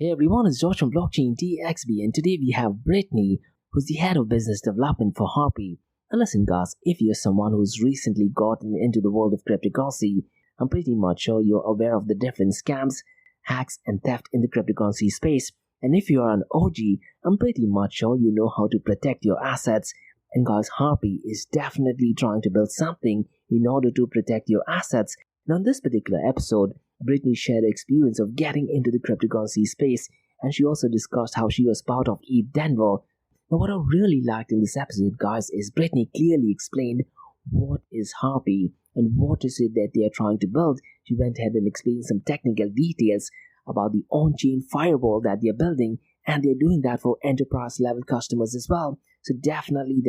Hey everyone, it's George from Blockchain DXB, and today we have Brittany, who's the head of business development for Harpie. And listen, guys, if you're someone who's recently gotten into the world of cryptocurrency, I'm pretty much sure you're aware of the different scams, hacks, and theft in the cryptocurrency space. And if you're an OG, I'm pretty much sure you know how to protect your assets. And guys, Harpie is definitely trying to build something in order to protect your assets. And on this particular episode, Brittany shared the experience of getting into the cryptocurrency space, and she also discussed how she was part of ETHDenver. Now, what I really liked in this episode, guys, is Brittany clearly explained what is Harpie and what is it that they are trying to build. She went ahead and explained some technical details about the on-chain firewall that they're building, and they're doing that for enterprise-level customers as well. So definitely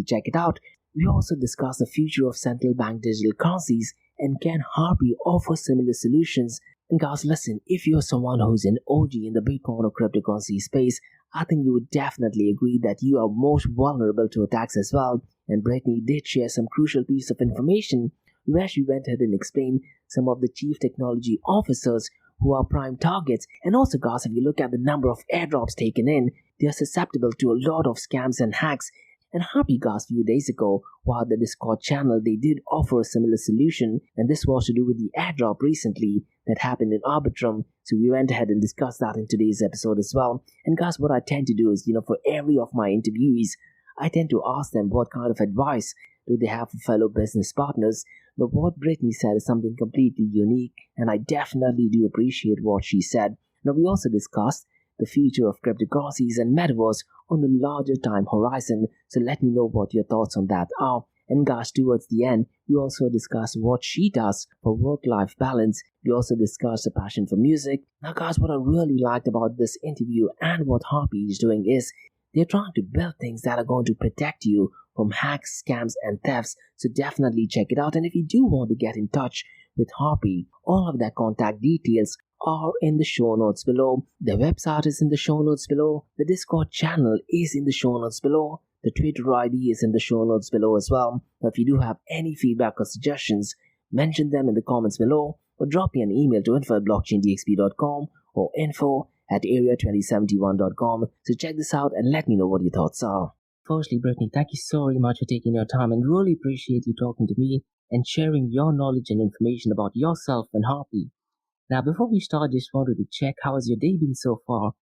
check it out. We also discussed the future of central bank digital currencies, and can Harpie offer similar solutions? And guys, listen, if you're someone who's an OG in the Bitcoin or cryptocurrency space, I think you would definitely agree that you are most vulnerable to attacks as well. And Brittany did share some crucial piece of information where she went ahead and explained some of the chief technology officers who are prime targets. And also, guys, if you look at the number of airdrops taken in, they are susceptible to a lot of scams and hacks. And Harpie, guys, a few days ago, while the Discord channel, they did offer a similar solution, and this was to do with the airdrop recently that happened in Arbitrum. So we went ahead and discussed that in today's episode as well. And guys, what I tend to do is, for every of my interviewees, I tend to ask them what kind of advice do they have for fellow business partners. But what Brittany said is something completely unique, and I definitely do appreciate what she said. Now, we also discussed the future of cryptocurrencies and metaverse on the larger time horizon. So let me know what your thoughts on that are. And guys, towards the end, we also discussed what she does for work-life balance. We also discussed the passion for music. Now guys, what I really liked about this interview and what Harpie is doing is they're trying to build things that are going to protect you from hacks, scams, and thefts. So definitely check it out. And if you do want to get in touch with Harpie, all of their contact details are in the show notes below. The website is in the show notes below. The Discord channel is in the show notes below. The Twitter ID is in the show notes below as well. Now, if you do have any feedback or suggestions, mention them in the comments below, or drop me an email to info@blockchaindxb.com or info@area2071.com. So check this out and let me know what your thoughts are. Firstly, Brittany, thank you so very much for taking your time, and really appreciate you talking to me and sharing your knowledge and information about yourself and Harpie. Now, before we start, just wanted to check how has your day been so far,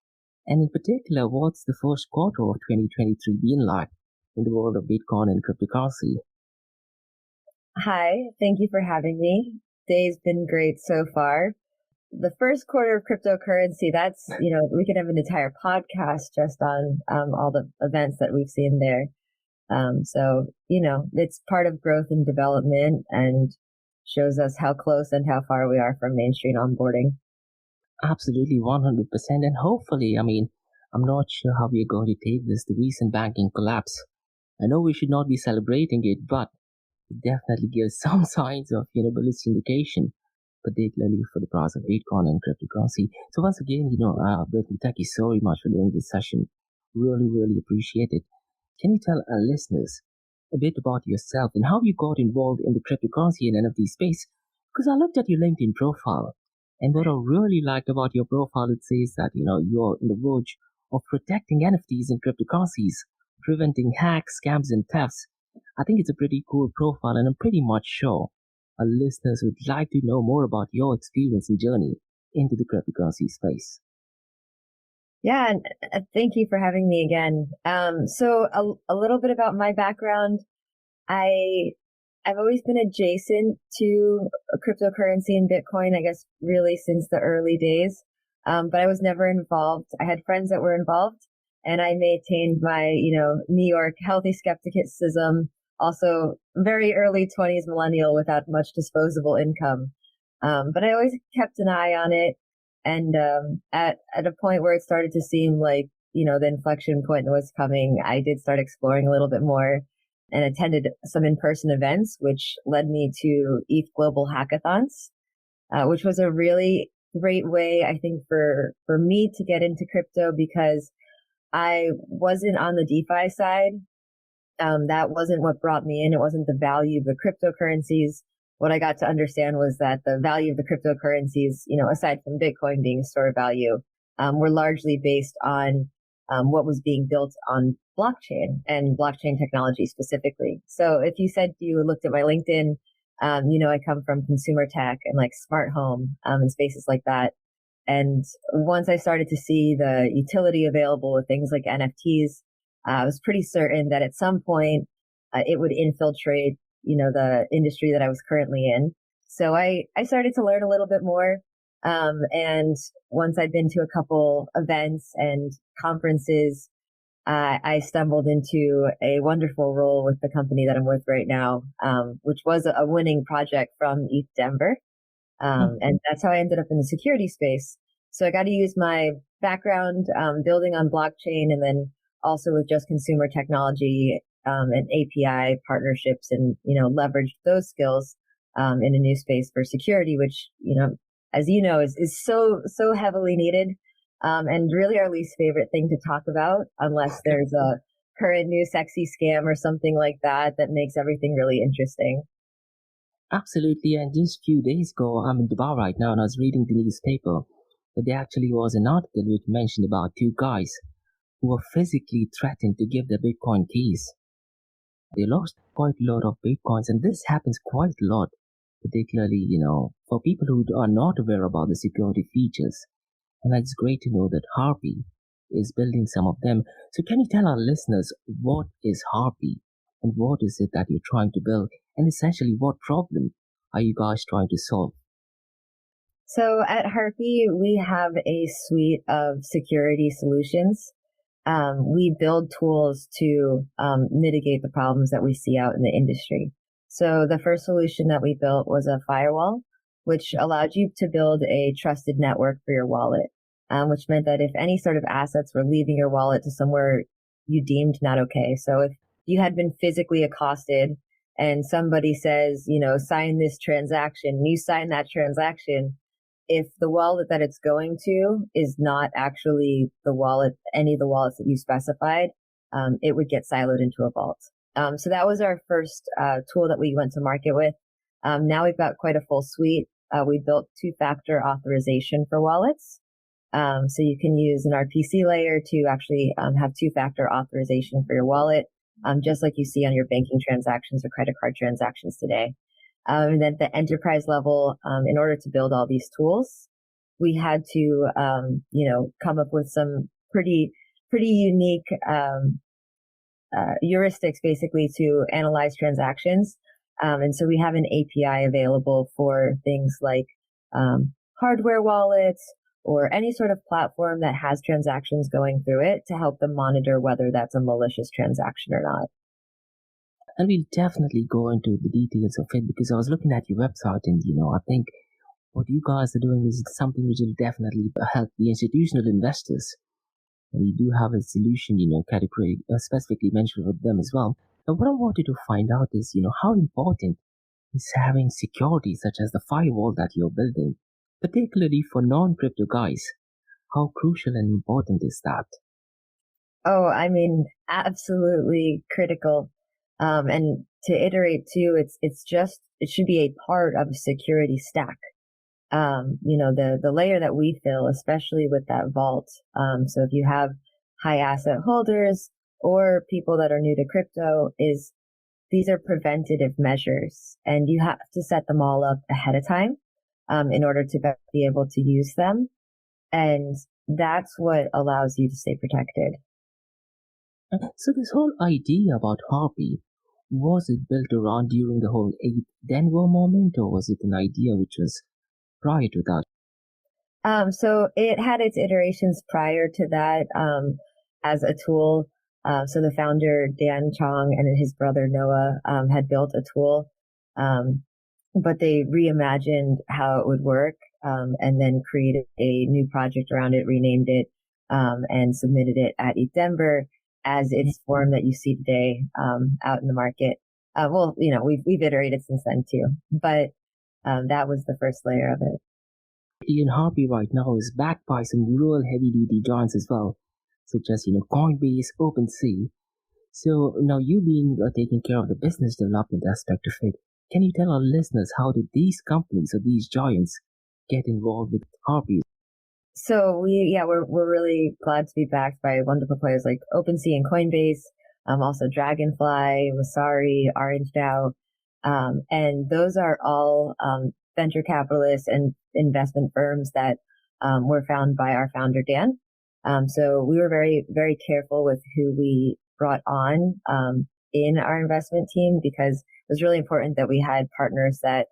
and in particular, what's the first quarter of 2023 been like in the world of Bitcoin and cryptocurrency? Hi, thank you for having me. Day's been great so far. The first quarter of cryptocurrency, that's, we could have an entire podcast just on all the events that we've seen there. So, it's part of growth and development and shows us how close and how far we are from mainstream onboarding. Absolutely, 100%. And hopefully, I'm not sure how we're going to take this, the recent banking collapse. I know we should not be celebrating it, but it definitely gives some signs of, bullish indication, particularly for the price of Bitcoin and cryptocurrency. So once again, Brittany, thank you so very much for doing this session. Really appreciate it. Can you tell our listeners a bit about yourself and how you got involved in the cryptocurrency and NFT space? Because I looked at your LinkedIn profile, and what I really liked about your profile, it says that, you're in the verge of protecting NFTs and cryptocurrencies, preventing hacks, scams, and thefts. I think it's a pretty cool profile, and I'm pretty much sure our listeners would like to know more about your experience and journey into the cryptocurrency space. Yeah, and thank you for having me again. So a little bit about my background. I've always been adjacent to cryptocurrency and Bitcoin, I guess, really since the early days. But I was never involved. I had friends that were involved, and I maintained my, New York healthy skepticism. Also, very early 20s millennial without much disposable income. But I always kept an eye on it. And at a point where it started to seem like, the inflection point was coming, I did start exploring a little bit more and attended some in-person events, which led me to ETH Global Hackathons, which was a really great way, I think, for me to get into crypto because I wasn't on the DeFi side. That wasn't what brought me in. It wasn't the value of the cryptocurrencies. What I got to understand was that the value of the cryptocurrencies, aside from Bitcoin being a store of value, were largely based on what was being built on blockchain and blockchain technology specifically. So if you said you looked at my LinkedIn, I come from consumer tech and like smart home and spaces like that. And once I started to see the utility available with things like NFTs, I was pretty certain that at some point it would infiltrate, the industry that I was currently in. So I started to learn a little bit more. And once I'd been to a couple events and conferences, I stumbled into a wonderful role with the company that I'm with right now, which was a winning project from ETHDenver. And that's how I ended up in the security space. So I got to use my background building on blockchain and then also with just consumer technology and API partnerships and, leveraged those skills in a new space for security, which, as you know, is so heavily needed. And really our least favorite thing to talk about, unless there's a current new sexy scam or something like that makes everything really interesting. Absolutely, and just a few days ago, I'm in Dubai right now and I was reading the newspaper. But there actually was an article which mentioned about two guys who were physically threatened to give their Bitcoin keys. They lost quite a lot of Bitcoins, and this happens quite a lot, particularly, for people who are not aware about the security features. And it's great to know that Harpie is building some of them. So can you tell our listeners what is Harpie and what is it that you're trying to build? And essentially, what problem are you guys trying to solve? So at Harpie, we have a suite of security solutions. We build tools to mitigate the problems that we see out in the industry. So the first solution that we built was a firewall, which allowed you to build a trusted network for your wallet, which meant that if any sort of assets were leaving your wallet to somewhere you deemed not okay. So if you had been physically accosted and somebody says, sign this transaction, and you sign that transaction, if the wallet that it's going to is not actually any of the wallets that you specified, it would get siloed into a vault. So that was our first tool that we went to market with. Now we've got quite a full suite. We built two-factor authorization for wallets. So you can use an RPC layer to actually have two-factor authorization for your wallet, just like you see on your banking transactions or credit card transactions today. And then at the enterprise level, in order to build all these tools, we had to, come up with some pretty unique heuristics basically to analyze transactions. And so we have an API available for things like hardware wallets or any sort of platform that has transactions going through it to help them monitor whether that's a malicious transaction or not. And we'll definitely go into the details of it because I was looking at your website and, I think what you guys are doing is something which will definitely help the institutional investors. And we do have a solution, category specifically mentioned with them as well. Now, what I wanted to find out is, how important is having security such as the firewall that you're building, particularly for non-crypto guys. How crucial and important is that? Oh, I mean, absolutely critical. And to iterate too, it should be a part of a security stack. The layer that we fill, especially with that vault. So if you have high asset holders or people that are new to crypto, these are preventative measures and you have to set them all up ahead of time, in order to be able to use them. And that's what allows you to stay protected. So this whole idea about Harpie, was it built around during the whole ETHDenver moment, or was it an idea which was prior to that? So it had its iterations prior to that, as a tool. So the founder, Dan Chong, and his brother Noah, had built a tool, but they reimagined how it would work, and then created a new project around it, renamed it, and submitted it at ETHDenver as its form that you see today, out in the market. We've iterated since then too, but that was the first layer of it. And Harpie right now is backed by some real heavy-duty giants as well, such as Coinbase, OpenSea. So now you being taking care of the business development aspect of it, can you tell our listeners how did these companies or these giants get involved with Harpie? So we're really glad to be backed by wonderful players like OpenSea and Coinbase, also Dragonfly, Wasari, Orange DAO, and those are all venture capitalists and investment firms that were founded by our founder Dan. So we were very, very careful with who we brought on in our investment team, because it was really important that we had partners that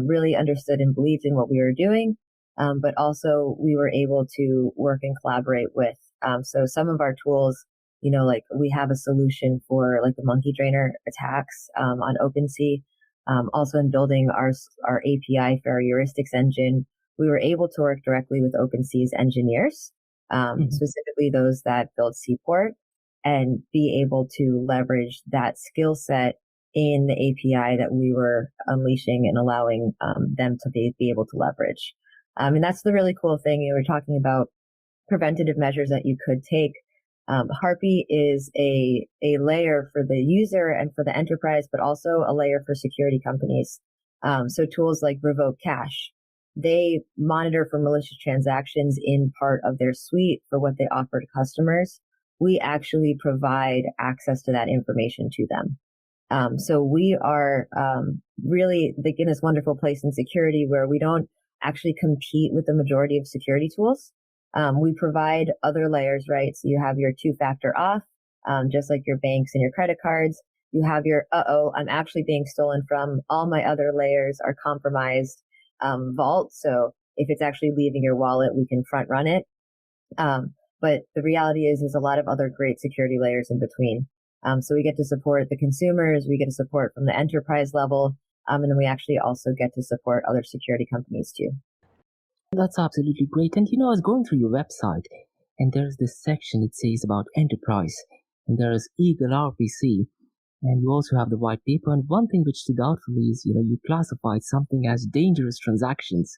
really understood and believed in what we were doing, but also we were able to work and collaborate with. So some of our tools, like we have a solution for like the monkey drainer attacks on OpenSea. Also in building our API for our heuristics engine, we were able to work directly with OpenSea's engineers, specifically those that build Seaport, and be able to leverage that skill set in the API that we were unleashing and allowing them to be able to leverage. And that's the really cool thing. We're talking about preventative measures that you could take. Harpie is a layer for the user and for the enterprise, but also a layer for security companies. So tools like Revoke Cache, they monitor for malicious transactions in part of their suite for what they offer to customers. We actually provide access to that information to them. So we are really in this wonderful place in security where we don't actually compete with the majority of security tools. We provide other layers, right? So you have your two-factor auth, just like your banks and your credit cards. You have your, I'm actually being stolen from. All my other layers are compromised vault. So if it's actually leaving your wallet, we can front run it. But the reality is there's a lot of other great security layers in between. So we get to support the consumers, we get to support from the enterprise level, and then we actually also get to support other security companies too. That's absolutely great. And I was going through your website, and there's this section it says about enterprise, and there is Eagle RPC, and you also have the white paper. And one thing which stood out for me is, you classified something as dangerous transactions.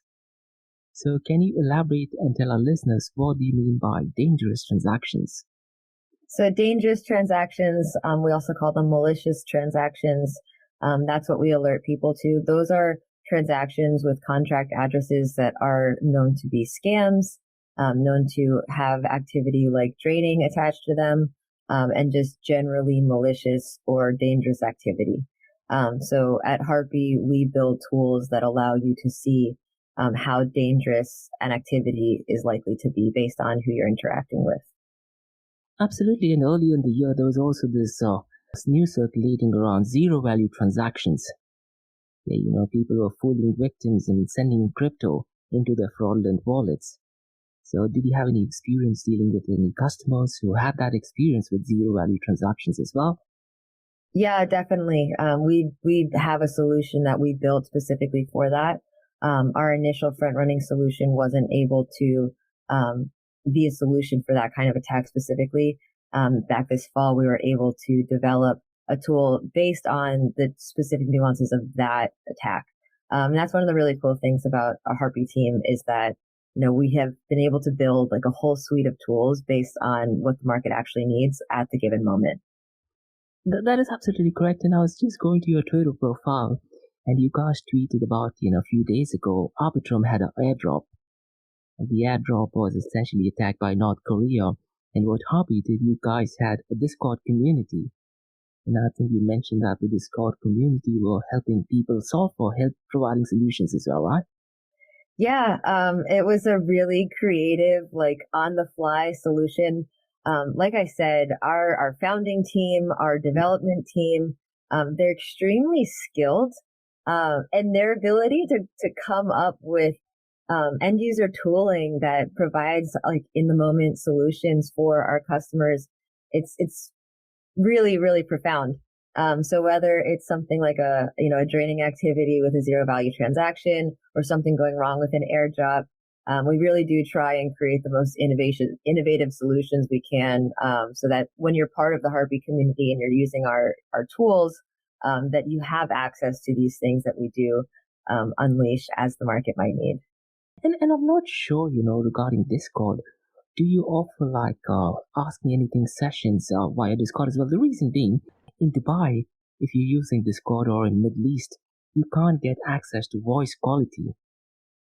So can you elaborate and tell our listeners what do you mean by dangerous transactions? So dangerous transactions, we also call them malicious transactions. That's what we alert people to. Those are transactions with contract addresses that are known to be scams, known to have activity like draining attached to them, and just generally malicious or dangerous activity. So at Harpie, we build tools that allow you to see how dangerous an activity is likely to be based on who you're interacting with. Absolutely. And earlier in the year, there was also this news circulating around zero-value transactions. People were fooling victims and sending crypto into their fraudulent wallets. So did you have any experience dealing with any customers who had that experience with zero-value transactions as well? Yeah, definitely. We have a solution that we built specifically for that. Our initial front-running solution wasn't able to be a solution for that kind of attack specifically. Back this fall, we were able to develop a tool based on the specific nuances of that attack. And that's one of the really cool things about our Harpie team is that, we have been able to build like a whole suite of tools based on what the market actually needs at the given moment. That is absolutely correct. And I was just going to your Twitter profile, and you guys tweeted about, a few days ago, Arbitrum had an airdrop. And the airdrop was essentially attacked by North Korea. And what Harpie did, you guys had a Discord community. And I think you mentioned that the Discord community were helping people solve or help providing solutions as well, right? Yeah, it was a really creative, like on the fly solution. Like I said, our founding team, our development team, they're extremely skilled, and their ability to come up with end user tooling that provides like in the moment solutions for our customers, it's really, really profound. So whether it's something like a draining activity with a zero value transaction or something going wrong with an airdrop, we really do try and create the most innovative solutions we can, so that when you're part of the Harpie community and you're using our tools, that you have access to these things that we do unleash as the market might need. And I'm not sure, regarding Discord, do you offer like Ask Me Anything sessions via Discord as well? The reason being, in Dubai, if you're using Discord or in Middle East, you can't get access to voice quality.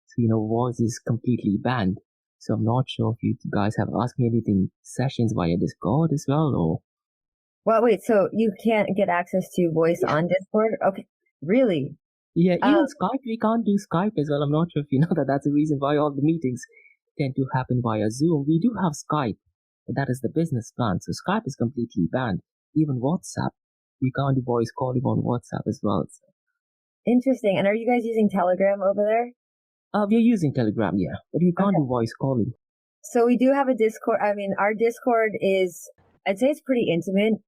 So, voice is completely banned. So I'm not sure if you guys have asked me anything sessions via Discord as well, or Well, wait, so you can't get access to voice on Discord? Okay, really? yeah, even Skype, we can't do Skype as well. I'm not sure if you know that. That's the reason why all the meetings tend to happen via Zoom. We do have Skype, but that is the business plan. So Skype is completely banned. Even WhatsApp, we can't do voice calling on WhatsApp as well. So. Interesting. And are you guys using Telegram over there? We're using Telegram, yeah, but you can't do voice calling. So we do have a Discord. I mean, our Discord is, I'd say it's pretty intimate.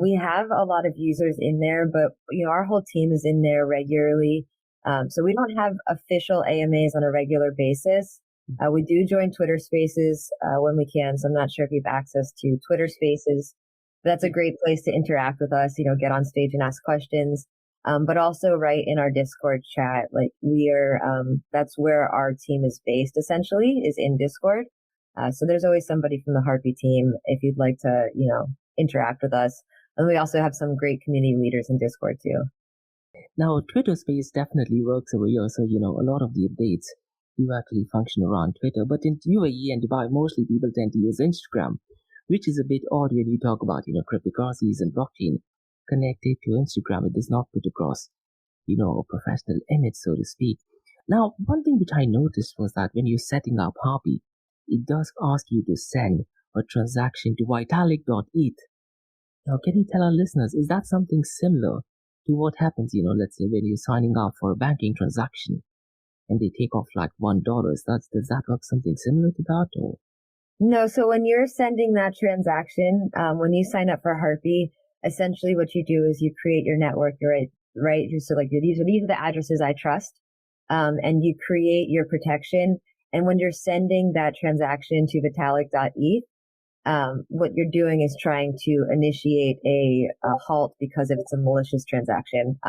We have a lot of users in there, but our whole team is in there regularly. So we don't have official AMAs on a regular basis. We do join Twitter Spaces when we can. So I'm not sure if you have access to Twitter Spaces. But that's a great place to interact with us. Get on stage and ask questions. But also right in our Discord chat, like that's where our team is based essentially, is in Discord. So there's always somebody from the Harpie team if you'd like to, interact with us. And we also have some great community leaders in Discord too. Now, Twitter Space definitely works over here. So, a lot of the updates do actually function around Twitter. But in UAE and Dubai, mostly people tend to use Instagram, which is a bit odd when you talk about, cryptocurrencies and blockchain connected to Instagram. It does not put across, a professional image, so to speak. Now, one thing which I noticed was that when you're setting up Harpie, it does ask you to send a transaction to Vitalik.eth. Now, can you tell our listeners, is that something similar to what happens, let's say when you're signing up for a banking transaction and they take off like $1? Does that work something similar to that, or? No, so when you're sending that transaction, when you sign up for Harpie, essentially what you do is you create your network, right? So like these are the addresses I trust, and you create your protection. And when you're sending that transaction to Vitalik.eth, what you're doing is trying to initiate a halt because if it's a malicious transaction.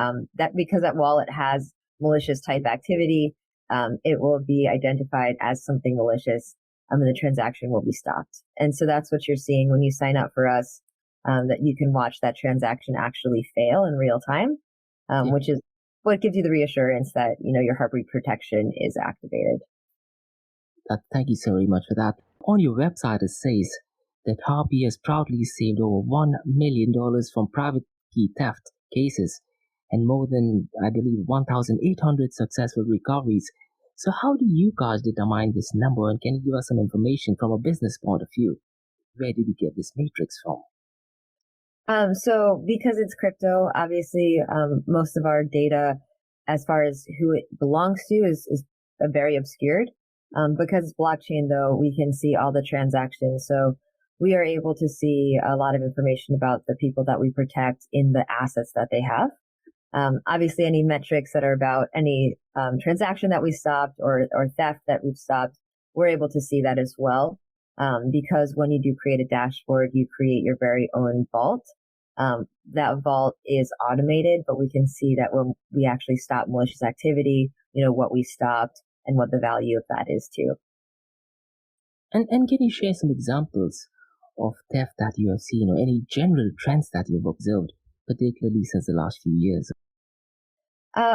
Because that wallet has malicious type activity, it will be identified as something malicious, and the transaction will be stopped. And so that's what you're seeing when you sign up for us, that you can watch that transaction actually fail in real time, which is what gives you the reassurance that, your Harpie protection is activated. Thank you so very much for that. On your website, it says that Harpie has proudly saved over $1 million from private key theft cases and more than, I believe, 1,800 successful recoveries. So how do you guys determine this number, and can you give us some information from a business point of view? Where did you get this matrix from? So because it's crypto, obviously, most of our data as far as who it belongs to is very obscured. Because it's blockchain, though, we can see all the transactions. So we are able to see a lot of information about the people that we protect in the assets that they have. Obviously, any metrics that are about any transaction that we stopped or theft that we've stopped, we're able to see that as well. Because when you do create a dashboard, you create your very own vault. That vault is automated, but we can see that when we actually stop malicious activity, what we stopped and what the value of that is too. And can you share some examples of theft that you have seen, or any general trends that you've observed, particularly since the last few years? I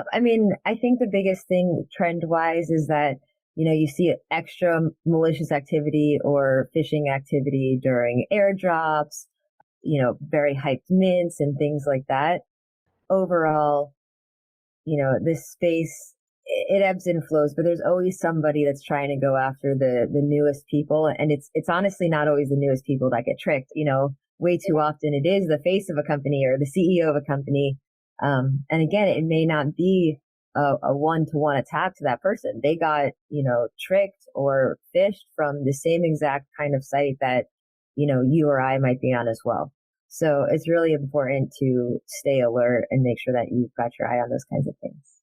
think the biggest thing trend-wise is that, you see extra malicious activity or phishing activity during airdrops, very hyped mints and things like that. Overall, this space, it ebbs and flows, but there's always somebody that's trying to go after the newest people. And it's honestly not always the newest people that get tricked. Way too often it is the face of a company or the CEO of a company. And again, it may not be a one-to-one attack to that person. They got, tricked or phished from the same exact kind of site that, you or I might be on as well. So it's really important to stay alert and make sure that you've got your eye on those kinds of things.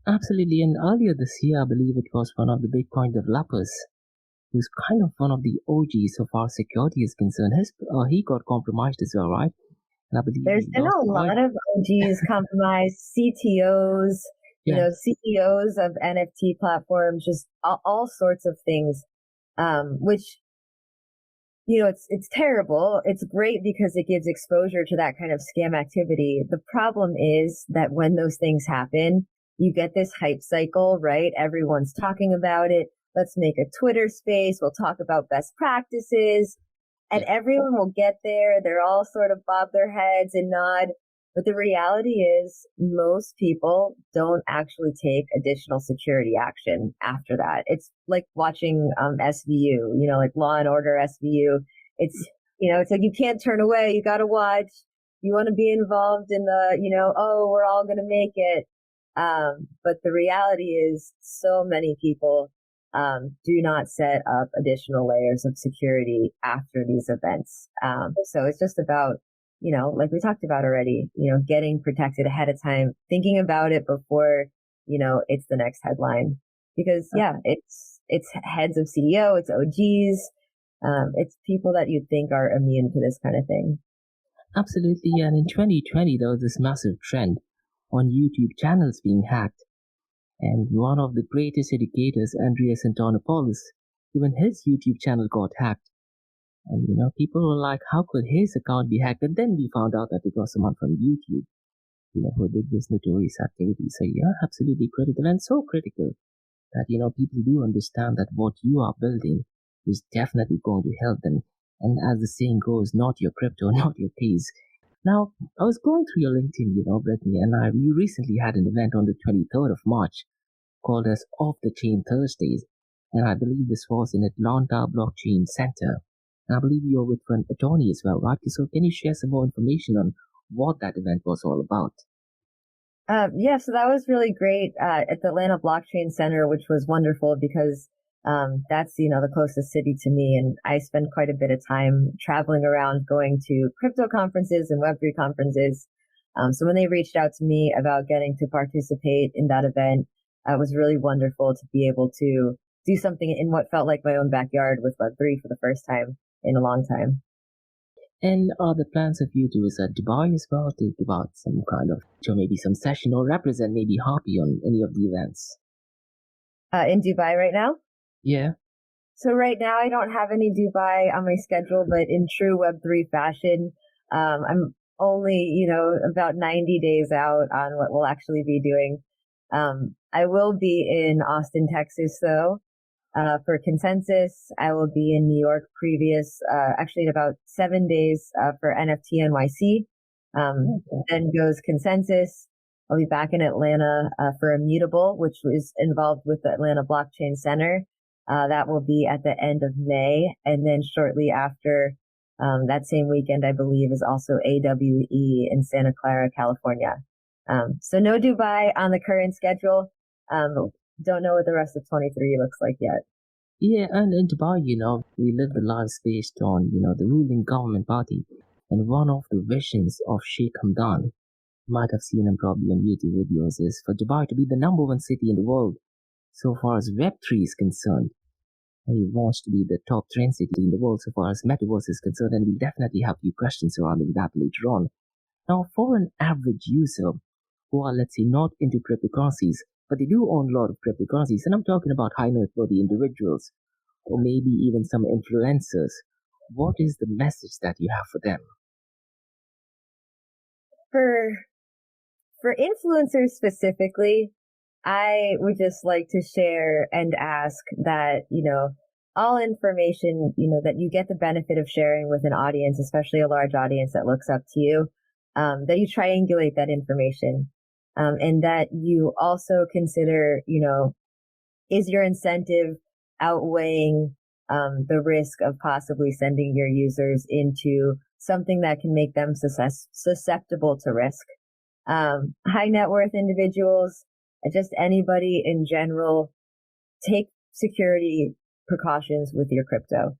Absolutely. And earlier this year, I believe it was one of the Bitcoin developers who's kind of one of the OGs so far security is concerned. He got compromised as well, right? And I believe there's been a lot of OGs compromised, CTOs, CEOs of NFT platforms, just all sorts of things, which, it's terrible. It's great because it gives exposure to that kind of scam activity. The problem is that when those things happen, you get this hype cycle, right? Everyone's talking about it. let's make a Twitter space. We'll talk about best practices, and everyone will get there. They're all sort of bob their heads and nod. But the reality is most people don't actually take additional security action after that. It's like watching SVU, like Law and Order SVU. It's, it's like you can't turn away. You got to watch. You want to be involved in the, oh, we're all going to make it. But the reality is so many people do not set up additional layers of security after these events. So it's just about, like we talked about already, getting protected ahead of time, thinking about it before, it's the next headline. Because it's heads of CEO, it's OGs, it's people that you'd think are immune to this kind of thing. Absolutely. And in 2020, there was this massive trend on YouTube channels being hacked. And one of the greatest educators, Andreas Antonopoulos, even his YouTube channel got hacked. And, people were like, how could his account be hacked? And then we found out that it was someone from YouTube, who did this notorious activity. So, yeah, absolutely critical, and so critical that, people do understand that what you are building is definitely going to help them. And as the saying goes, not your crypto, not your keys. Now, I was going through your LinkedIn, Brittany, and you recently had an event on the 23rd of March called as Off the Chain Thursdays. And I believe this was in Atlanta Blockchain Center. And I believe you're with an attorney as well, right? So can you share some more information on what that event was all about? So that was really great at the Atlanta Blockchain Center, which was wonderful because that's, the closest city to me. And I spend quite a bit of time traveling around going to crypto conferences and Web3 conferences. So when they reached out to me about getting to participate in that event, it was really wonderful to be able to do something in what felt like my own backyard with Web3 for the first time in a long time. And are the plans of you to visit Dubai as well to give out some kind of, maybe some session or represent maybe Harpie on any of the events? In Dubai right now? Yeah. So right now I don't have any Dubai on my schedule, but in true Web3 fashion, I'm only, about 90 days out on what we'll actually be doing. I will be in Austin, Texas, though, for Consensus. I will be in New York actually in about 7 days for NFT NYC. Then goes Consensus. I'll be back in Atlanta for Immutable, which was involved with the Atlanta Blockchain Center. That will be at the end of May. And then shortly after, that same weekend, I believe, is also AWE in Santa Clara, California. So no Dubai on the current schedule. Don't know what the rest of 23 looks like yet. Yeah, and in Dubai, we live the lives based on, the ruling government party. And one of the visions of Sheikh Hamdan, you might have seen him probably on YouTube videos, is for Dubai to be the #1 city in the world so far as Web3 is concerned. And he wants to be the top trend city in the world so far as Metaverse is concerned, and we'll definitely have a few questions surrounding that later on. Now, for an average user who are, let's say, not into cryptocurrencies, but they do own a lot of cryptocurrencies, and I'm talking about high net worthy individuals, or maybe even some influencers, what is the message that you have for them? For influencers specifically, I would just like to share and ask that, all information, that you get the benefit of sharing with an audience, especially a large audience that looks up to you, that you triangulate that information. And that you also consider, is your incentive outweighing the risk of possibly sending your users into something that can make them susceptible to risk? High net worth individuals, just anybody in general, take security precautions with your crypto.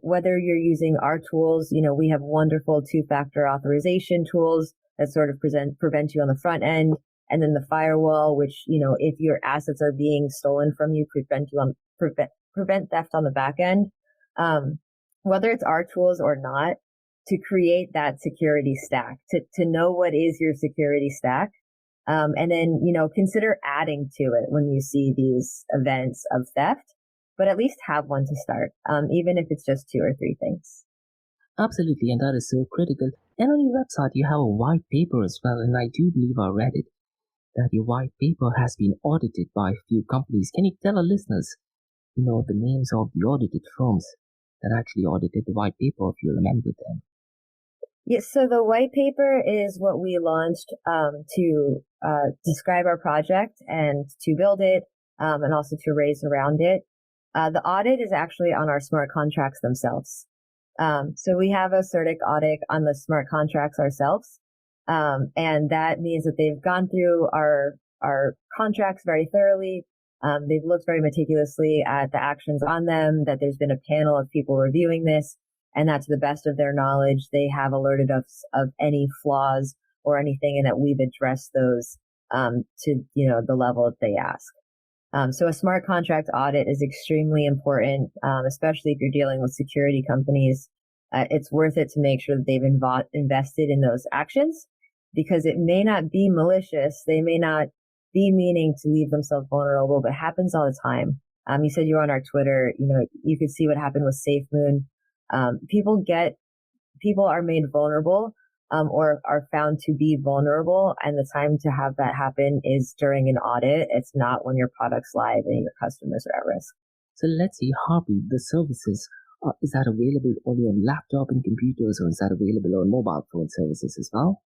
Whether you're using our tools, we have wonderful 2-factor authorization tools that sort of prevent you on the front end. And then the firewall, which, if your assets are being stolen from you, prevent theft on the back end. Whether it's our tools or not, to create that security stack, to know what is your security stack. And then, consider adding to it when you see these events of theft, but at least have one to start, even if it's just 2 or 3 things. Absolutely, and that is so critical. And on your website, you have a white paper as well, and I do believe I read it, that your white paper has been audited by a few companies. Can you tell our listeners, the names of the audited firms that actually audited the white paper, if you remember them. Yes, so the white paper is what we launched to describe our project and to build it and also to raise around it. The audit is actually on our smart contracts themselves. So we have a CertiK audit on the smart contracts ourselves. And that means that they've gone through our contracts very thoroughly. They've looked very meticulously at the actions on them, that there's been a panel of people reviewing this, and that to the best of their knowledge, they have alerted us of any flaws or anything, and that we've addressed those to the level that they ask. So a smart contract audit is extremely important, especially if you're dealing with security companies. It's worth it to make sure that they've invested in those actions, because it may not be malicious. They may not be meaning to leave themselves vulnerable, but it happens all the time. You said you were on our Twitter. You could see what happened with SafeMoon. People are made vulnerable or are found to be vulnerable, and the time to have that happen is during an audit. It's not when your product's live and your customers are at risk. So let's see, Harpie, the services, is that available only on laptop and computers, or is that available on mobile phone services as well?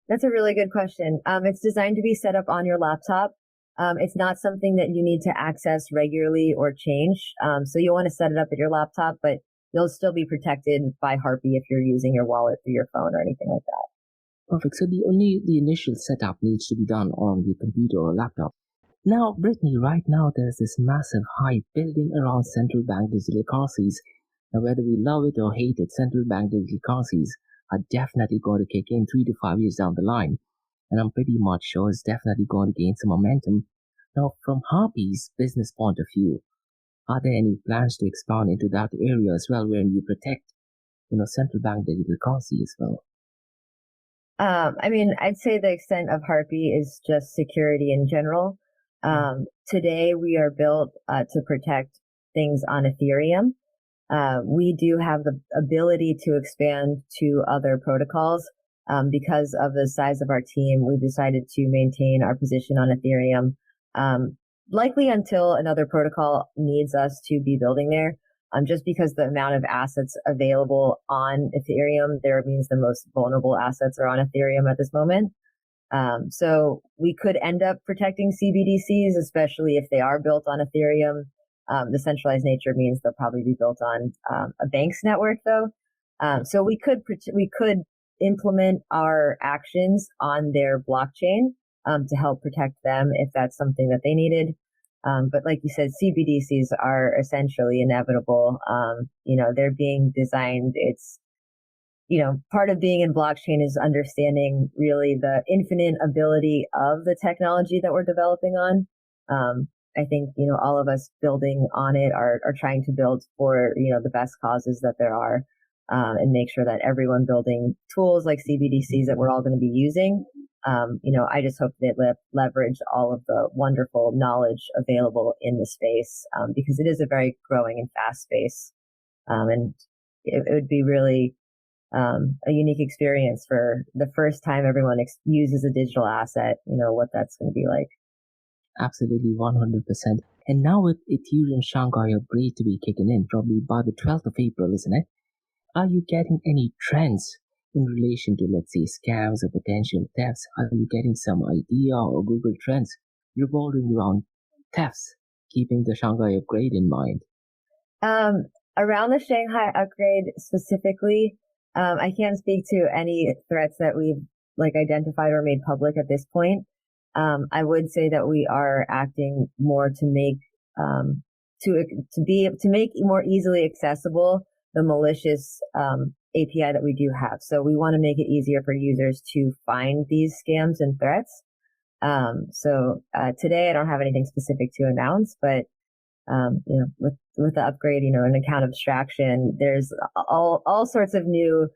That's a really good question. It's designed to be set up on your laptop. It's not something that you need to access regularly or change. So you'll want to set it up at your laptop, but you'll still be protected by Harpie if you're using your wallet through your phone or anything like that. Perfect. So the initial setup needs to be done on the computer or laptop. Now, Brittany, right now there's this massive hype building around central bank digital currencies. Now, whether we love it or hate it, central bank digital currencies are definitely going to kick in 3 to 5 years down the line. And I'm pretty much sure it's definitely going to gain some momentum. Now, from Harpie's business point of view, are there any plans to expand into that area as well, where you protect, central bank digital currency as well? I'd say the extent of Harpie is just security in general. Today, we are built to protect things on Ethereum. We do have the ability to expand to other protocols. Because of the size of our team, we've decided to maintain our position on Ethereum, likely until another protocol needs us to be building there. Just because the amount of assets available on Ethereum, there means the most vulnerable assets are on Ethereum at this moment. So we could end up protecting CBDCs, especially if they are built on Ethereum. The centralized nature means they'll probably be built on a bank's network, though. So we could implement our actions on their blockchain to help protect them if that's something that they needed. But like you said, CBDCs are essentially inevitable. They're being designed. It's, part of being in blockchain is understanding really the infinite ability of the technology that we're developing on. I think, all of us building on it are trying to build for, the best causes that there are, and make sure that everyone building tools like CBDCs that we're all going to be using, I just hope they leverage all of the wonderful knowledge available in the space, because it is a very growing and fast space. And it would be really a unique experience for the first time everyone uses a digital asset, what that's going to be like. Absolutely, 100%. And now with Ethereum Shanghai upgrade to be kicking in, probably by the 12th of April, isn't it? Are you getting any trends in relation to, let's say, scams or potential thefts? Are you getting some idea or Google Trends revolving around thefts, keeping the Shanghai upgrade in mind? Around the Shanghai upgrade specifically, I can't speak to any threats that we've identified or made public at this point. I would say that we are acting more to make to make more easily accessible the malicious API that we do have. So we want to make it easier for users to find these scams and threats. So today I don't have anything specific to announce, but with the upgrade, an account abstraction, there's all sorts of new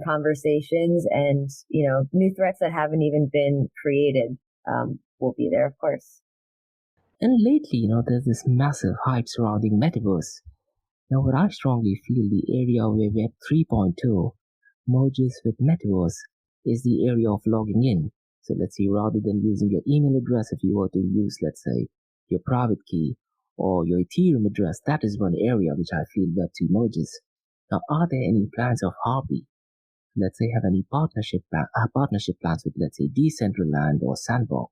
conversations and new threats that haven't even been created will be there, of course. And lately, there's this massive hype surrounding metaverse. Now, what I strongly feel the area where Web 3.2 merges with metaverse is the area of logging in. So let's say rather than using your email address, if you were to use, let's say, your private key, or your Ethereum address. That is one area which I feel Web2 merges. Now, are there any plans of Harpie? Let's say have any partnership plans with, let's say, Decentraland or Sandbox?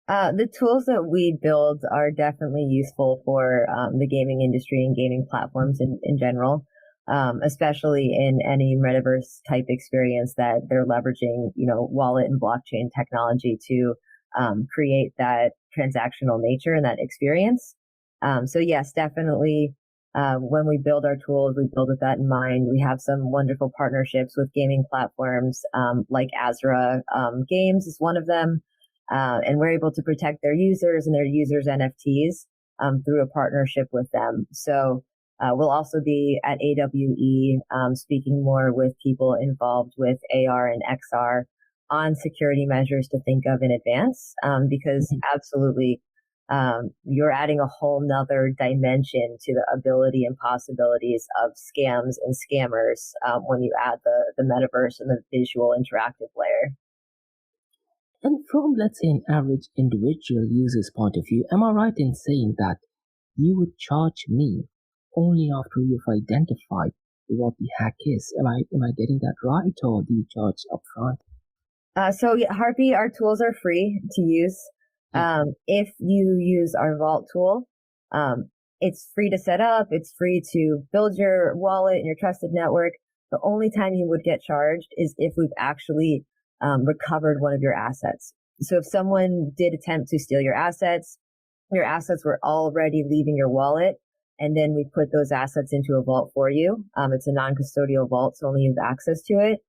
The tools that we build are definitely useful for the gaming industry and gaming platforms in general, especially in any metaverse type experience that they're leveraging, wallet and blockchain technology to create that transactional nature and that experience. So yes, definitely. When we build our tools, we build with that in mind. We have some wonderful partnerships with gaming platforms like Azra Games is one of them. And we're able to protect their users and their users' NFTs through a partnership with them. So we'll also be at AWE speaking more with people involved with AR and XR on security measures to think of in advance, because absolutely you're adding a whole nother dimension to the ability and possibilities of scams and scammers when you add the metaverse and the visual interactive layer. And from, let's say, an average individual user's point of view, am I right in saying that you would charge me only after you've identified what the hack is? Am I getting that right, or do you charge upfront? So Harpie, our tools are free to use. If you use our Vault tool, it's free to set up. It's free to build your wallet and your trusted network. The only time you would get charged is if we've actually recovered one of your assets. So if someone did attempt to steal your assets were already leaving your wallet, and then we put those assets into a vault for you. It's a non-custodial vault, so only you have access to it.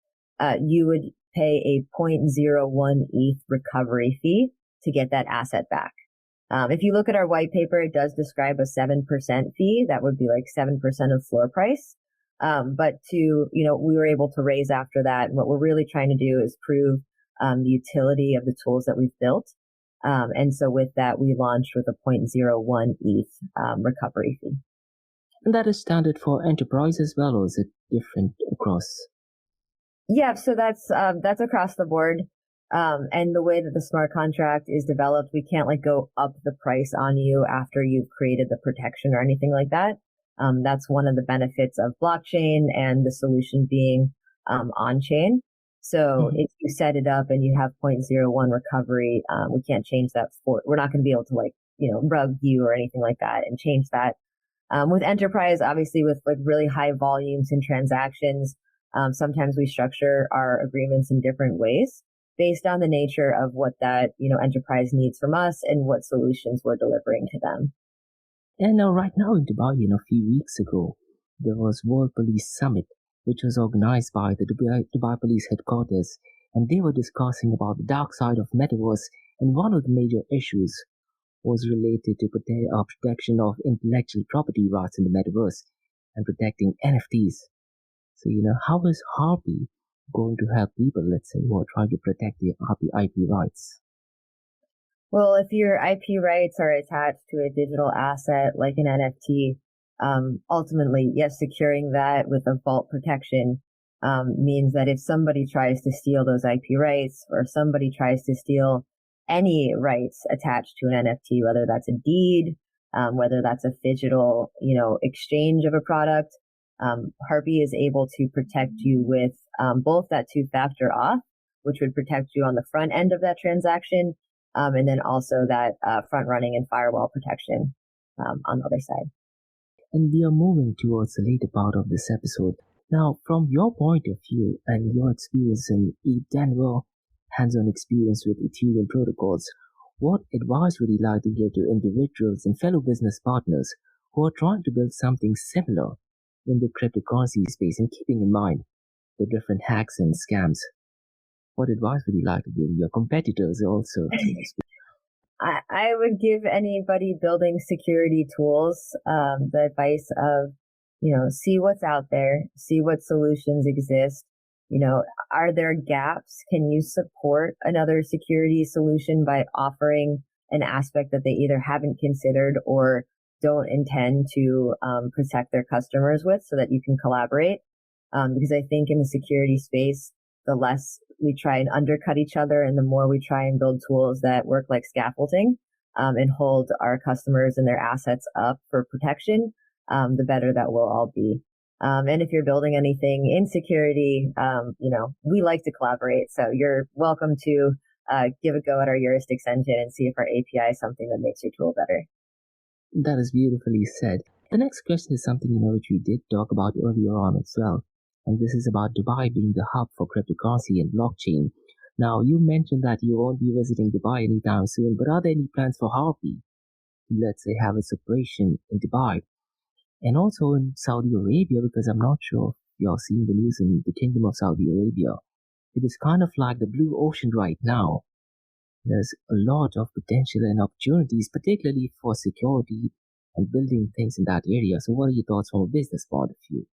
You would pay a 0.01 ETH recovery fee to get that asset back. If you look at our white paper, it does describe a 7% fee. That would be like 7% of floor price. But we were able to raise after that. And what we're really trying to do is prove the utility of the tools that we've built. And so with that, we launched with a 0.01 ETH recovery fee. And that is standard for enterprise as well, or is it different across? Yeah, so that's across the board. And the way that the smart contract is developed, we can't go up the price on you after you've created the protection or anything like that. That's one of the benefits of blockchain and the solution being on-chain. So if you set it up and you have 0.01 recovery, we can't change that. We're not going to be able to rug you or anything like that and change that. With enterprise, obviously with really high volumes and transactions, sometimes we structure our agreements in different ways based on the nature of what that enterprise needs from us and what solutions we're delivering to them. And right now in Dubai, a few weeks ago, there was World Police Summit, which was organized by the Dubai Police Headquarters, and they were discussing about the dark side of metaverse, and one of the major issues was related to protection of intellectual property rights in the metaverse and protecting NFTs. So, how is Harpie going to help people, let's say, who are trying to protect their IP rights? Well, if your IP rights are attached to a digital asset like an NFT, ultimately, yes, securing that with a vault protection means that if somebody tries to steal those IP rights, or somebody tries to steal any rights attached to an NFT, whether that's a deed, whether that's a digital, exchange of a product, Harpie is able to protect you with both that two-factor auth, which would protect you on the front end of that transaction, and then also that front-running and firewall protection on the other side. And we are moving towards the later part of this episode. Now, from your point of view and your experience in ETHDenver, hands-on experience with Ethereum protocols, what advice would you like to give to individuals and fellow business partners who are trying to build something similar in the cryptocurrency space, and keeping in mind the different hacks and scams? What advice would you like to give your competitors also? I would give anybody building security tools the advice of, see what's out there, see what solutions exist. Are there gaps? Can you support another security solution by offering an aspect that they either haven't considered or don't intend to protect their customers with, so that you can collaborate? Because I think in the security space, the less we try and undercut each other and the more we try and build tools that work like scaffolding, and hold our customers and their assets up for protection, the better that we'll all be. And if you're building anything in security, we like to collaborate. So you're welcome to give a go at our heuristics engine and see if our API is something that makes your tool better. That is beautifully said. The next question is something which we did talk about earlier on as well, and this is about Dubai being the hub for cryptocurrency and blockchain. Now, you mentioned that you won't be visiting Dubai anytime soon, but are there any plans for Harpie to, let's say, have its operation in Dubai and also in Saudi Arabia? Because I'm not sure if you're seeing the news in the Kingdom of Saudi Arabia. It is kind of like the blue ocean right now. There's a lot of potential and opportunities, particularly for security and building things in that area. So what are your thoughts from a business point of view?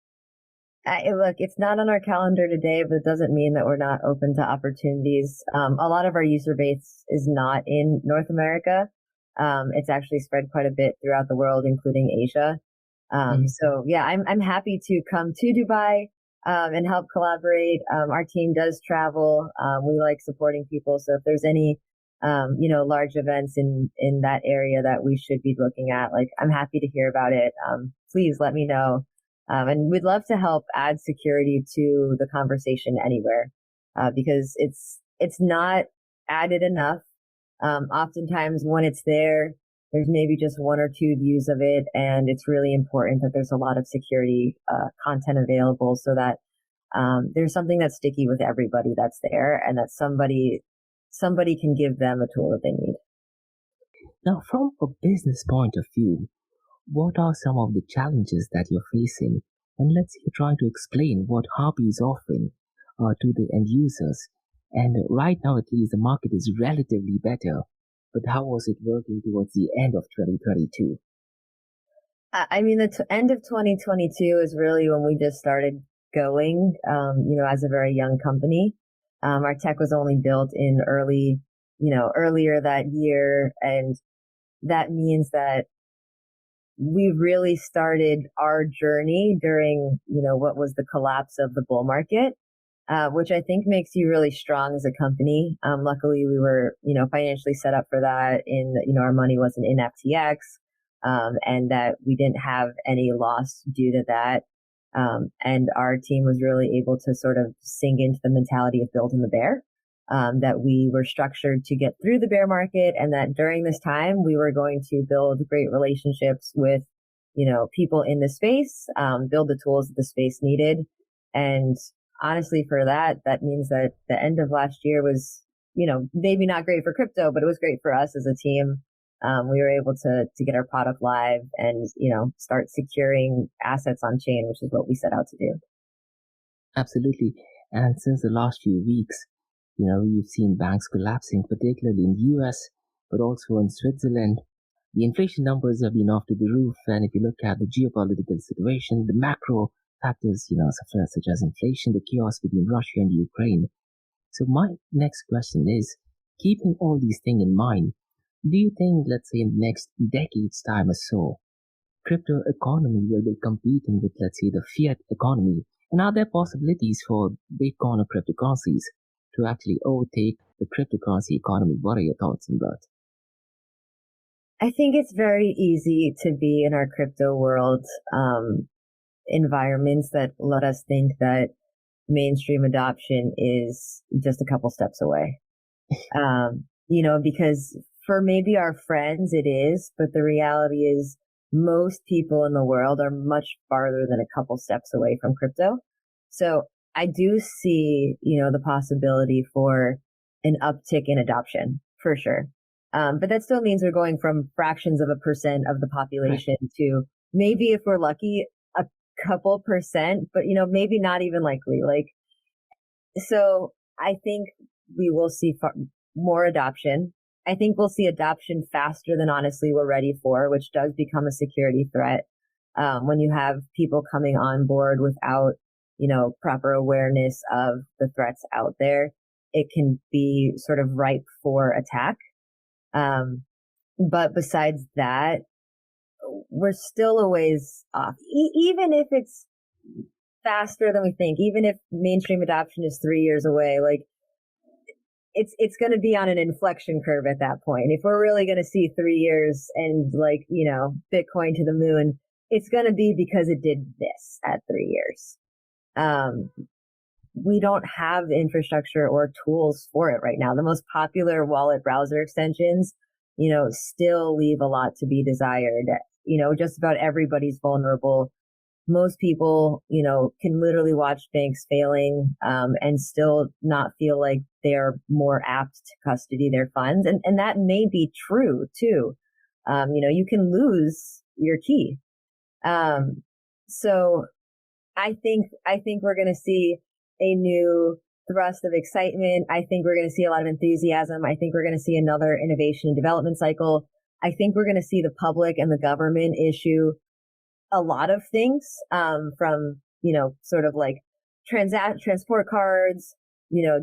Look, it's not on our calendar today, but it doesn't mean that we're not open to opportunities. A lot of our user base is not in North America. It's actually spread quite a bit throughout the world, including Asia. So yeah, I'm happy to come to Dubai and help collaborate. Our team does travel. We like supporting people. So if there's any large events in that area that we should be looking at, like, I'm happy to hear about it. Please let me know. And we'd love to help add security to the conversation anywhere, because it's not added enough. Oftentimes when it's there, there's maybe just one or two views of it. And it's really important that there's a lot of security content available so that there's something that's sticky with everybody that's there, and that somebody can give them a tool that they need. Now, from a business point of view, what are some of the challenges that you're facing? And let's say you're trying to explain what Harpie is offering to the end users. And right now, at least, the market is relatively better. But how was it working towards the end of 2022? I mean, the end of 2022 is really when we just started going, as a very young company. Our tech was only built in earlier that year. And that means that we really started our journey during, what was the collapse of the bull market, which I think makes you really strong as a company. Luckily, we were, financially set up for that our money wasn't in FTX, and that we didn't have any loss due to that. And our team was really able to sort of sink into the mentality of building the bear, that we were structured to get through the bear market, and that during this time we were going to build great relationships with, people in the space, build the tools that the space needed. And honestly, for that means that the end of last year was, maybe not great for crypto, but it was great for us as a team. We were able to get our product live and, start securing assets on chain, which is what we set out to do. Absolutely. And since the last few weeks, you've seen banks collapsing, particularly in the US, but also in Switzerland. The inflation numbers have been off to the roof. And if you look at the geopolitical situation, the macro factors, such as inflation, the chaos between Russia and Ukraine. So my next question is, keeping all these things in mind, do you think, let's say, in the next decade's time or so, crypto economy will be competing with, let's say, the fiat economy? And are there possibilities for Bitcoin or cryptocurrencies to actually overtake the cryptocurrency economy? What are your thoughts on that? I think it's very easy to be in our crypto world environments that let us think that mainstream adoption is just a couple steps away. Because for maybe our friends it is, but the reality is most people in the world are much farther than a couple steps away from crypto. So I do see, the possibility for an uptick in adoption for sure. But that still means we're going from fractions of a percent of the population to maybe, if we're lucky, a couple percent, but, maybe not even likely. So I think we will see more adoption. I think we'll see adoption faster than honestly we're ready for, which does become a security threat. When you have people coming on board without, proper awareness of the threats out there, it can be sort of ripe for attack. But besides that, we're still a ways off. Even if it's faster than we think, even if mainstream adoption is 3 years away, it's going to be on an inflection curve at that point. If we're really going to see 3 years and like, Bitcoin to the moon, it's going to be because it did this at 3 years. We don't have the infrastructure or tools for it right now. The most popular wallet browser extensions, still leave a lot to be desired. Just about everybody's vulnerable. Most people, can literally watch banks failing, and still not feel like they're more apt to custody their funds. And that may be true too. You can lose your key. So I think we're going to see a new thrust of excitement. I think we're going to see a lot of enthusiasm. I think we're going to see another innovation and development cycle. I think we're going to see the public and the government issue a lot of things, from, sort of like transport cards,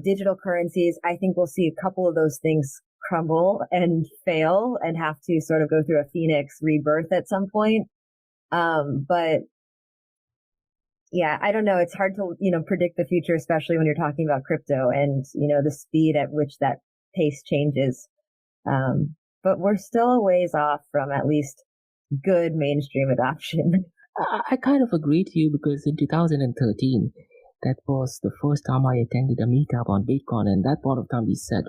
digital currencies. I think we'll see a couple of those things crumble and fail and have to sort of go through a phoenix rebirth at some point. But yeah, I don't know. It's hard to, predict the future, especially when you're talking about crypto and, the speed at which that pace changes. But we're still a ways off from at least good mainstream adoption. I kind of agree to you because in 2013, that was the first time I attended a meetup on Bitcoin, and that point of time we said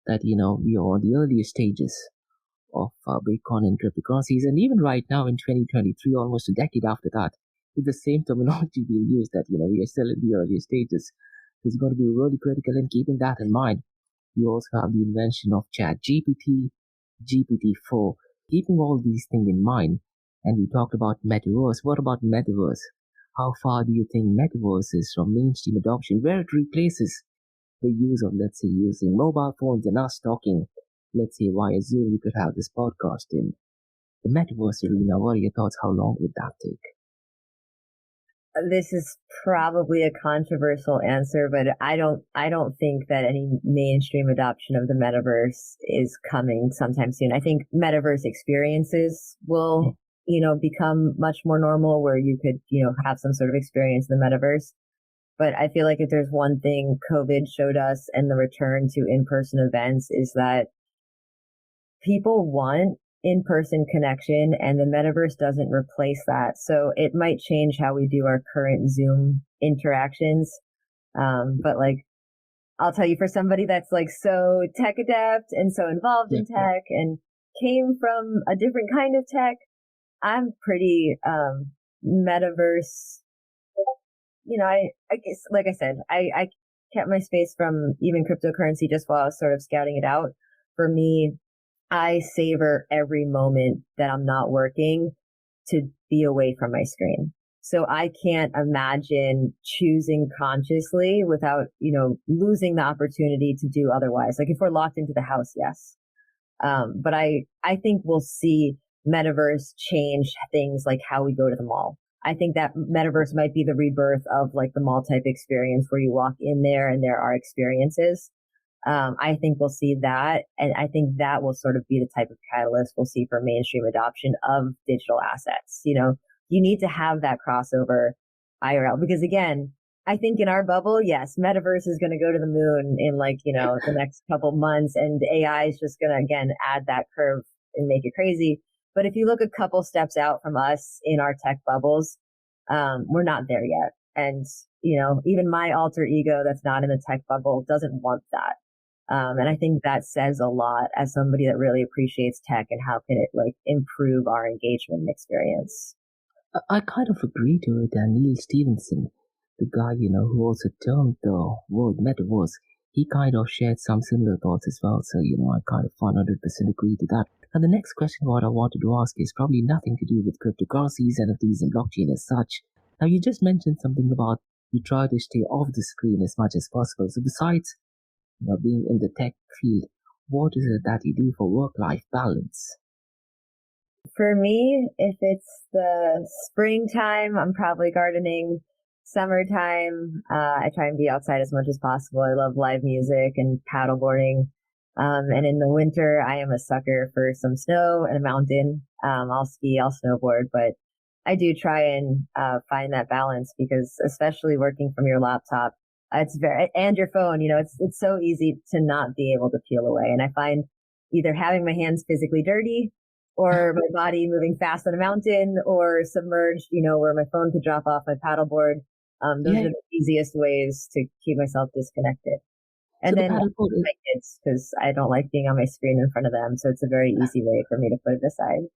that, we are on the earlier stages of Bitcoin and cryptocurrencies, and even right now in 2023, almost a decade after that, with the same terminology being used that, we are still in the earlier stages. It's going to be really critical in keeping that in mind. We also have the invention of ChatGPT, GPT-4, keeping all these things in mind. And we talked about metaverse. What about metaverse? How far do you think metaverse is from mainstream adoption, where it replaces the use of, let's say, using mobile phones and us talking, let's say, via Zoom? We could have this podcast in the metaverse arena. What are your thoughts? How long would that take? This is probably a controversial answer, but I don't think that any mainstream adoption of the metaverse is coming sometime soon. I think metaverse experiences will, become much more normal, where you could, have some sort of experience in the metaverse. But I feel like if there's one thing COVID showed us and the return to in-person events is that people want in-person connection, and the metaverse doesn't replace that. So it might change how we do our current Zoom interactions. But like, I'll tell you, for somebody that's like so tech adept and so involved in tech and came from a different kind of tech, I'm pretty metaverse. I guess, like I said, I kept my space from even cryptocurrency just while I was sort of scouting it out. For me, I savor every moment that I'm not working to be away from my screen. So I can't imagine choosing consciously without, losing the opportunity to do otherwise. Like if we're locked into the house, yes. But I think we'll see metaverse change things like how we go to the mall. I think that metaverse might be the rebirth of like the mall type experience where you walk in there and there are experiences. I think we'll see that. And I think that will sort of be the type of catalyst we'll see for mainstream adoption of digital assets. You need to have that crossover IRL, because again, I think in our bubble, yes, metaverse is going to go to the moon in like, the next couple months, and AI is just going to, again, add that curve and make it crazy. But if you look a couple steps out from us in our tech bubbles, we're not there yet. And, even my alter ego that's not in the tech bubble doesn't want that. And I think that says a lot as somebody that really appreciates tech and how can it like improve our engagement experience. I kind of agree to it. And Neil Stevenson, the guy, who also termed the word metaverse, he kind of shared some similar thoughts as well. So, I kind of 100% agree to that. And the next question what I wanted to ask is probably nothing to do with cryptocurrencies, NFTs, and blockchain as such. Now, you just mentioned something about you try to stay off the screen as much as possible. So besides being in the tech field, what is it that you do for work-life balance? For me, if it's the springtime, I'm probably gardening. Summertime, I try and be outside as much as possible. I love live music and paddleboarding. And in the winter, I am a sucker for some snow and a mountain. I'll ski, I'll snowboard, but I do try and find that balance, because especially working from your laptop, and your phone, it's so easy to not be able to peel away. And I find either having my hands physically dirty or my body moving fast on a mountain or submerged, where my phone could drop off my paddleboard. Those are the easiest ways to keep myself disconnected. And then my kids, because I don't like being on my screen in front of them. So it's a very easy way for me to put it aside.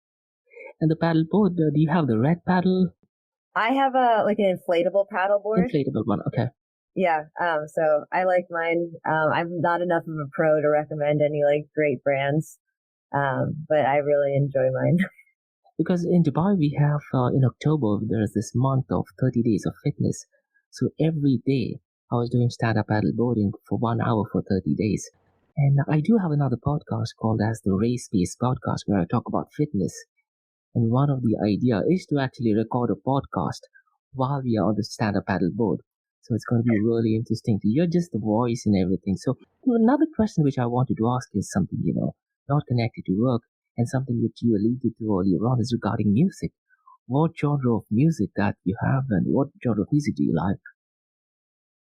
And the paddleboard, do you have the red paddle? I have an inflatable paddleboard. Inflatable one, okay. Yeah. So I like mine. I'm not enough of a pro to recommend any great brands. But I really enjoy mine. Because in Dubai, we have, in October, there's this month of 30 days of fitness. So every day I was doing stand-up paddleboarding for 1 hour for 30 days. And I do have another podcast called as the Race Pace Podcast where I talk about fitness. And one of the idea is to actually record a podcast while we are on the stand-up paddleboard. So it's going to be really interesting to hear just the voice and everything. So another question which I wanted to ask is something, not connected to work, and something which you alluded to earlier on is regarding music. What genre of music that you have and what genre of music do you like?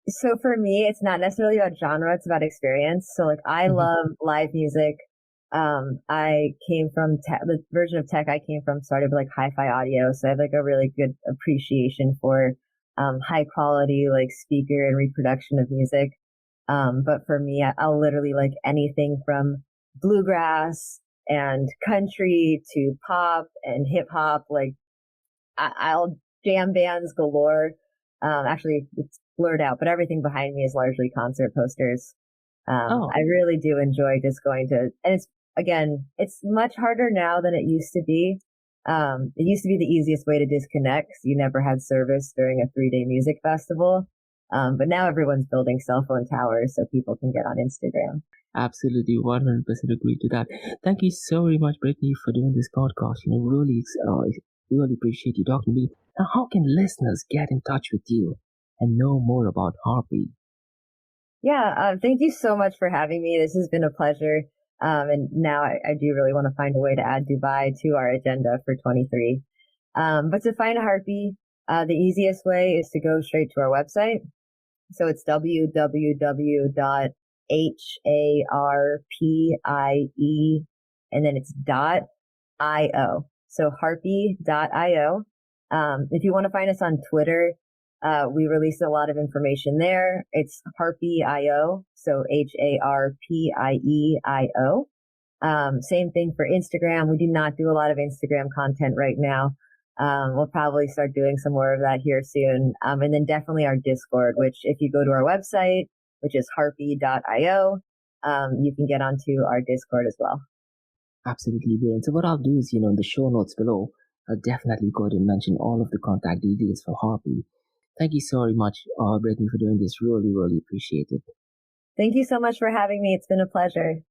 So for me, it's not necessarily about genre, it's about experience. So I love live music. I came from the version of tech I came from started with hi-fi audio. So I have a really good appreciation for high quality speaker and reproduction of music. But for me, I'll literally like anything from bluegrass and country to pop and hip hop. I'll jam bands galore. Actually, it's blurred out, but everything behind me is largely concert posters. I really do enjoy just going to, and it's much harder now than it used to be. It used to be the easiest way to disconnect. You never had service during a 3-day music festival. But now everyone's building cell phone towers so people can get on Instagram. Absolutely, 100% agree to that. Thank you so very much, Brittany, for doing this podcast. Really appreciate you talking to me. Now, how can listeners get in touch with you and know more about Harpie? Yeah, thank you so much for having me. This has been a pleasure. And now I do really want to find a way to add Dubai to our agenda for 23. But to find Harpie, the easiest way is to go straight to our website. So it's www.harpie and then it's .io. So harpie.io. If you want to find us on Twitter, we release a lot of information there. It's Harpie.io. So HARPIEIO. Same thing for Instagram. We do not do a lot of Instagram content right now. We'll probably start doing some more of that here soon. And then definitely our Discord, which if you go to our website, which is harpie.io, you can get onto our Discord as well. Absolutely brilliant. So what I'll do is, in the show notes below, I'll definitely go ahead and mention all of the contact details for Harpie. Thank you so very much, Brittany, for doing this. Really, really appreciate it. Thank you so much for having me. It's been a pleasure.